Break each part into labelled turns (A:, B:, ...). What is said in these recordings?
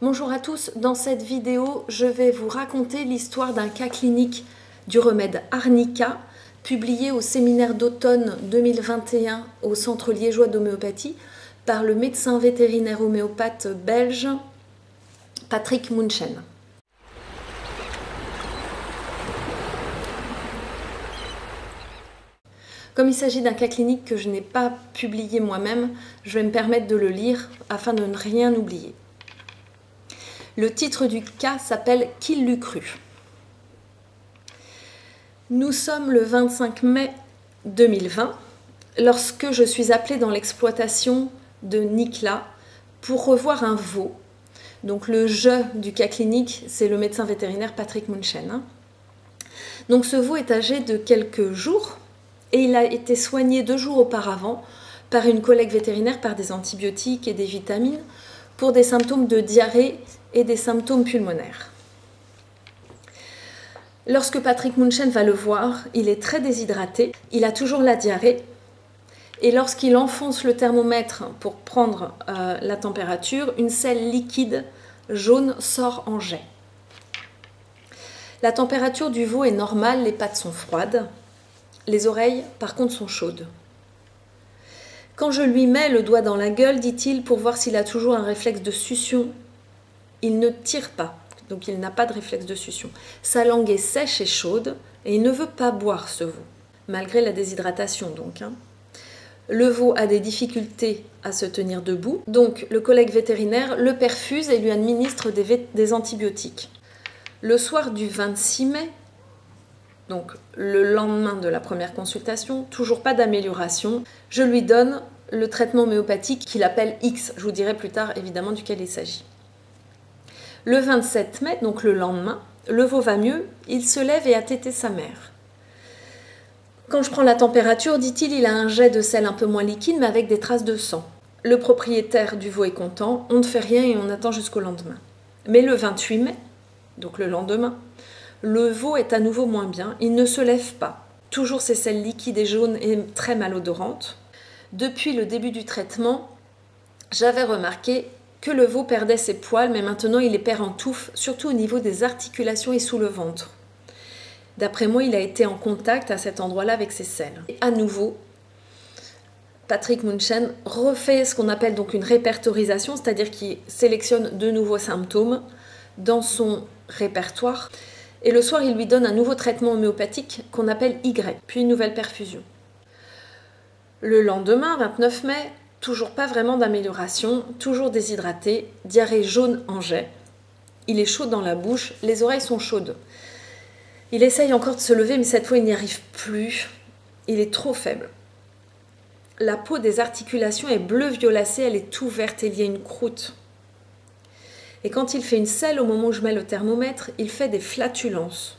A: Bonjour à tous, dans cette vidéo, je vais vous raconter l'histoire d'un cas clinique du remède Arnica, publié au séminaire d'automne 2021 au Centre liégeois d'homéopathie par le médecin vétérinaire homéopathe belge Patrick Munchen. Comme il s'agit d'un cas clinique que je n'ai pas publié moi-même, je vais me permettre de le lire afin de ne rien oublier. Le titre du cas s'appelle « Qui l'eût cru ?» Nous sommes le 25 mai 2020 lorsque je suis appelée dans l'exploitation de Nicla pour revoir un veau. Donc le « je » du cas clinique, c'est le médecin vétérinaire Patrick Munchen. Donc ce veau est âgé de quelques jours et il a été soigné 2 jours auparavant par une collègue vétérinaire par des antibiotiques et des vitamines pour des symptômes de diarrhée et des symptômes pulmonaires. Lorsque Patrick Munchen va le voir, il est très déshydraté, il a toujours la diarrhée et lorsqu'il enfonce le thermomètre pour prendre la température, une selle liquide jaune sort en jet. La température du veau est normale, les pattes sont froides, les oreilles par contre sont chaudes. Quand je lui mets le doigt dans la gueule, dit-il, pour voir s'il a toujours un réflexe de succion, il ne tire pas, donc il n'a pas de réflexe de succion. Sa langue est sèche et chaude et il ne veut pas boire ce veau, malgré la déshydratation donc. Le veau a des difficultés à se tenir debout, donc le collègue vétérinaire le perfuse et lui administre des antibiotiques. Le soir du 26 mai, donc le lendemain de la première consultation, toujours pas d'amélioration, je lui donne le traitement homéopathique qu'il appelle X, je vous dirai plus tard évidemment duquel il s'agit. Le 27 mai, donc le lendemain, le veau va mieux, il se lève et a tété sa mère. Quand je prends la température, dit-il, il a un jet de sel un peu moins liquide mais avec des traces de sang. Le propriétaire du veau est content, on ne fait rien et on attend jusqu'au lendemain. Mais le 28 mai, donc le lendemain, le veau est à nouveau moins bien, il ne se lève pas. Toujours ses selles liquides et jaunes et très malodorantes. Depuis le début du traitement, j'avais remarqué que le veau perdait ses poils, mais maintenant il les perd en touffe, surtout au niveau des articulations et sous le ventre. D'après moi, il a été en contact à cet endroit-là avec ses selles. Et à nouveau, Patrick Munchen refait ce qu'on appelle donc une répertorisation, c'est-à-dire qu'il sélectionne de nouveaux symptômes dans son répertoire. Et le soir, il lui donne un nouveau traitement homéopathique qu'on appelle Y, puis une nouvelle perfusion. Le lendemain, 29 mai, toujours pas vraiment d'amélioration, toujours déshydraté, diarrhée jaune en jet. Il est chaud dans la bouche, les oreilles sont chaudes. Il essaye encore de se lever, mais cette fois il n'y arrive plus. Il est trop faible. La peau des articulations est bleu-violacée, elle est tout verte et il y a une croûte. Et quand il fait une selle, au moment où je mets le thermomètre, il fait des flatulences.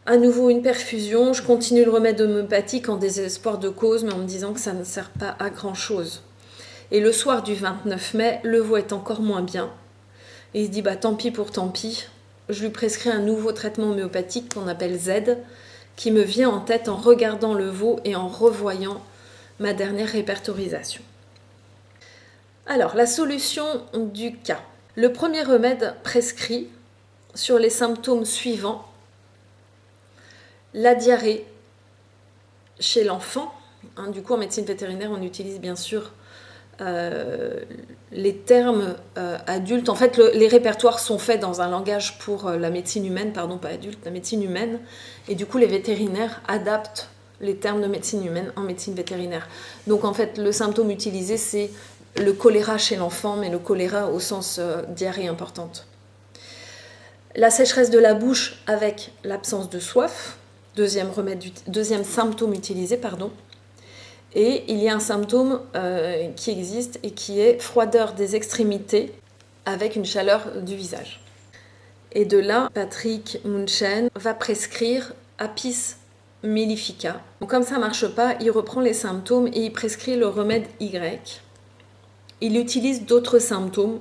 A: À nouveau une perfusion, je continue le remède homéopathique en désespoir de cause, mais en me disant que ça ne sert pas à grand-chose. Et le soir du 29 mai, le veau est encore moins bien. Et il se dit, tant pis pour tant pis. Je lui prescris un nouveau traitement homéopathique qu'on appelle Z, qui me vient en tête en regardant le veau et en revoyant ma dernière répertorisation. Alors, la solution du cas. Le premier remède prescrit sur les symptômes suivants. La diarrhée chez l'enfant. Du coup, en médecine vétérinaire, on utilise bien sûr les termes adultes. En fait, les répertoires sont faits dans un langage pour la médecine humaine, pardon, pas adulte, la médecine humaine. Et du coup, les vétérinaires adaptent les termes de médecine humaine en médecine vétérinaire. Donc, en fait, le symptôme utilisé, c'est le choléra chez l'enfant, mais le choléra au sens diarrhée importante. La sécheresse de la bouche avec l'absence de soif, deuxième symptôme utilisé, pardon. Et il y a un symptôme qui existe et qui est froideur des extrémités avec une chaleur du visage. Et de là, Patrick Munchen va prescrire Apis mellifica. Donc, comme ça ne marche pas, il reprend les symptômes et il prescrit le remède Y. Il utilise d'autres symptômes,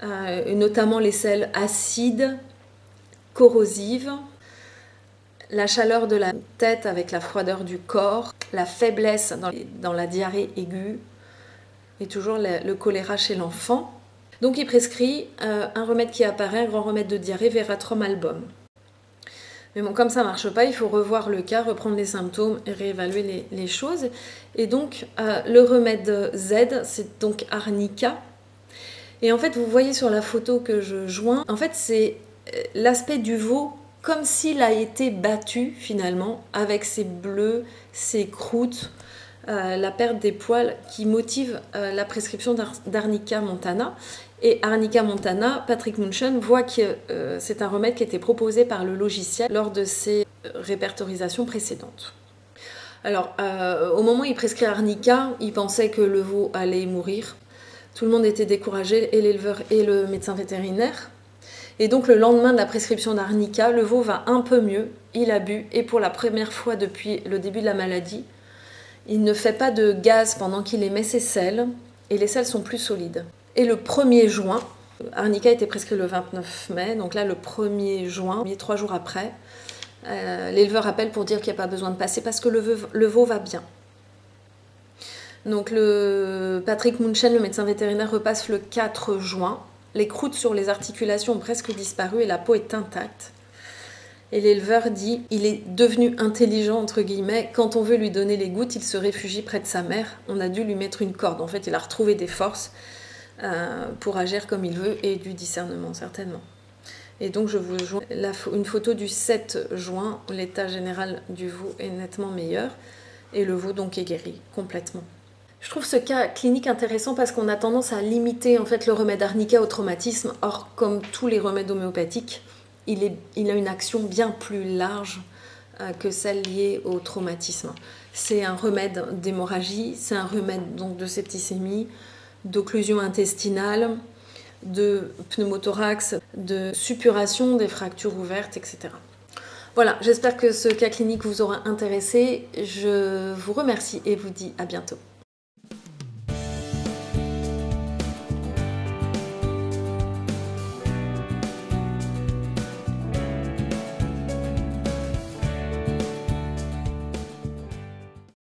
A: notamment les selles acides, corrosives, la chaleur de la tête avec la froideur du corps, la faiblesse dans la diarrhée aiguë et toujours le choléra chez l'enfant. Donc il prescrit un remède qui apparaît, un grand remède de diarrhée, Veratrum album. Mais bon, comme ça ne marche pas, il faut revoir le cas, reprendre les symptômes et réévaluer les choses. Et donc, le remède Z, c'est donc arnica. Et en fait, vous voyez sur la photo que je joins, en fait, c'est l'aspect du veau comme s'il a été battu finalement, avec ses bleus, ses croûtes, la perte des poils qui motive la prescription d'Arnica montana. Et Arnica montana, Patrick Munchen voit que c'est un remède qui était proposé par le logiciel lors de ses répertorisations précédentes. Alors, au moment où il prescrit Arnica, il pensait que le veau allait mourir. Tout le monde était découragé, et l'éleveur et le médecin vétérinaire. Et donc le lendemain de la prescription d'Arnica, le veau va un peu mieux, il a bu, et pour la première fois depuis le début de la maladie, il ne fait pas de gaz pendant qu'il émet ses selles, et les selles sont plus solides. Et le 1er juin, Arnica a été prescrit le 29 mai, donc là le 1er juin, 3 jours après, l'éleveur appelle pour dire qu'il n'y a pas besoin de passer parce que le veau va bien. Donc Patrick Munchen, le médecin vétérinaire, repasse le 4 juin. Les croûtes sur les articulations ont presque disparu et la peau est intacte. Et l'éleveur dit « Il est devenu intelligent, entre guillemets. Quand on veut lui donner les gouttes, il se réfugie près de sa mère. On a dû lui mettre une corde. En fait, il a retrouvé des forces pour agir comme il veut et du discernement, certainement. » Et donc, je vous joins une photo du 7 juin. L'état général du veau est nettement meilleur. Et le veau, donc, est guéri complètement. Je trouve ce cas clinique intéressant parce qu'on a tendance à limiter en fait le remède arnica au traumatisme. Or, comme tous les remèdes homéopathiques, il a une action bien plus large que celle liée au traumatisme. C'est un remède d'hémorragie, c'est un remède donc de septicémie, d'occlusion intestinale, de pneumothorax, de suppuration, des fractures ouvertes, etc. Voilà, j'espère que ce cas clinique vous aura intéressé. Je vous remercie et vous dis à bientôt.